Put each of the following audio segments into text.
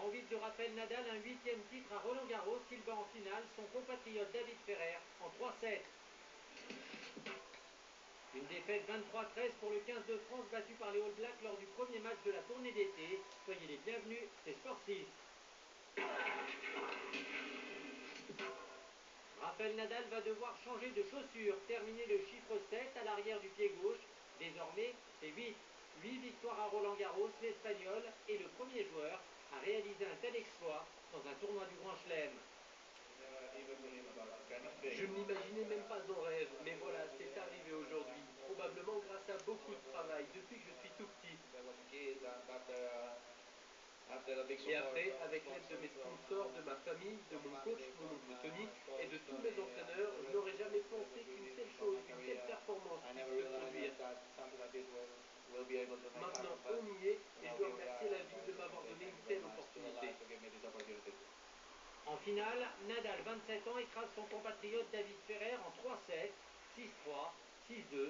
envie de Rafael Nadal un 8e titre à Roland-Garros. Il bat en finale son compatriote David Ferrer en 3-7. Une défaite 23-13 pour le 15 de France battu par les All Blacks lors du premier match de la tournée d'été. Soyez les bienvenus, c'est Sport 6. Rafael Nadal va devoir changer de chaussure, terminer le chiffre 7 à l'arrière du pied gauche. Désormais, c'est 8. 8 victoires à Roland-Garros, l'Espagnol est le premier joueur à réaliser un tel exploit dans un tournoi du Grand Chelem. Je ne l'imaginais même pas en rêve, mais voilà, c'est arrivé aujourd'hui. Probablement grâce à beaucoup de travail depuis que je suis tout petit. Et après, avec l'aide de mes sponsors, de ma famille, de mon coach, mon oncle Tony, et de tous mes entraîneurs, je n'aurais jamais pensé qu'une telle chose, une telle performance puisse se produire. Maintenant, on y est, et je dois remercier la vie de m'avoir donné une telle opportunité. En finale, Nadal, 27 ans, écrase son compatriote David Ferrer en 3-7, 6-3, 6-2,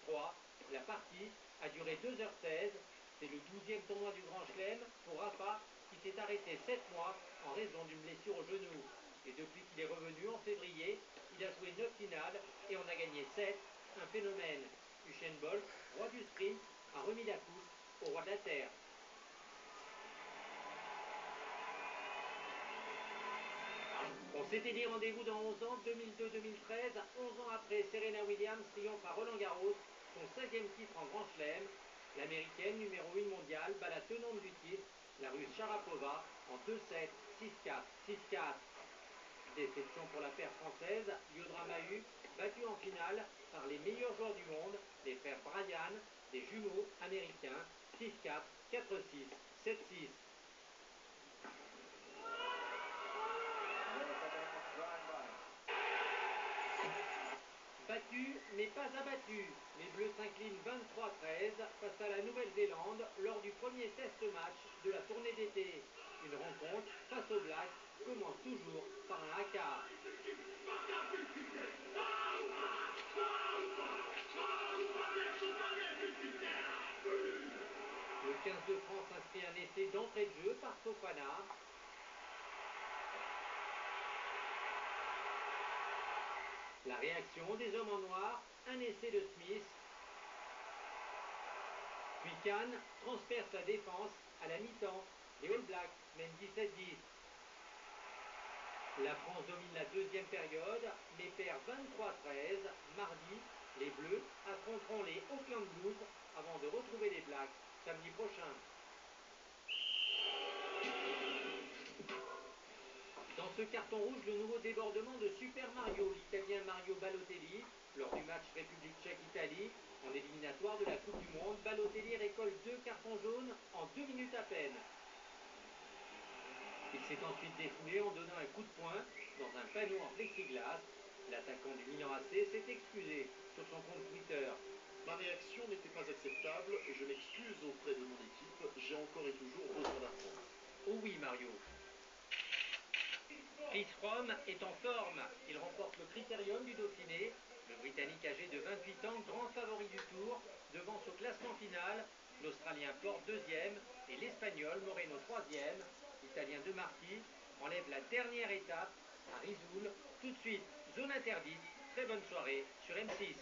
6-3. La partie a duré 2h16. C'est le 12e tournoi du Grand Chelem pour Rafa qui s'est arrêté 7 mois en raison d'une blessure au genou. Et depuis qu'il est revenu en février, il a joué 9 finales et en a gagné 7. Un phénomène. Usain Bolt, roi du sprint, a remis la coupe au roi de la terre. On s'était dit rendez-vous dans 11 ans, 2002-2013, 11 ans après, Serena Williams triomphe à Roland-Garros, son 16e titre en Grand Chelem. L'américaine numéro 1 mondiale bat la tenante du titre, la russe Sharapova, en 2-7, 6-4, 6-4. Déception pour la paire française, Yodra Mahut, battue en finale par les meilleurs joueurs du monde, les frères Bryan, des jumeaux américains, 6-4, 4-6, 7-6. Battu mais pas abattu, les Bleus s'inclinent 23-13 face à la Nouvelle-Zélande lors du premier test match de la tournée d'été. Une rencontre face aux Blacks commence toujours par un haka. Le 15 de France inscrit un essai d'entrée de jeu par Fofana. La réaction des hommes en noir, un essai de Smith. Puis Kahn transperce la défense à la mi-temps. Les All Blacks mènent 17-10. La France domine la deuxième période, mais perd 23-13. Mardi, les Bleus affronteront les Auckland Blues avant de retrouver les Blacks samedi prochain. Dans ce carton rouge, le nouveau débordement de Super Mario, l'Italien Mario Balotelli. Lors du match République Tchèque-Italie, en éliminatoire de la Coupe du Monde, Balotelli récolte 2 cartons jaunes en 2 minutes à peine. Il s'est ensuite défoulé en donnant un coup de poing dans un panneau en plexiglas. L'attaquant du Milan AC s'est excusé sur son compte Twitter. Ma réaction n'était pas acceptable, je m'excuse auprès de mon équipe, j'ai encore et toujours besoin d'apprendre. Oh oui Mario. Chris Froome est en forme. Il remporte le Critérium du Dauphiné. Le Britannique âgé de 28 ans, grand favori du Tour, devance au classement final. L'Australien Porte 2e et l'Espagnol Moreno 3e. L'Italien De Marti enlève la dernière étape à Risoul. Tout de suite, zone interdite. Très bonne soirée sur M6.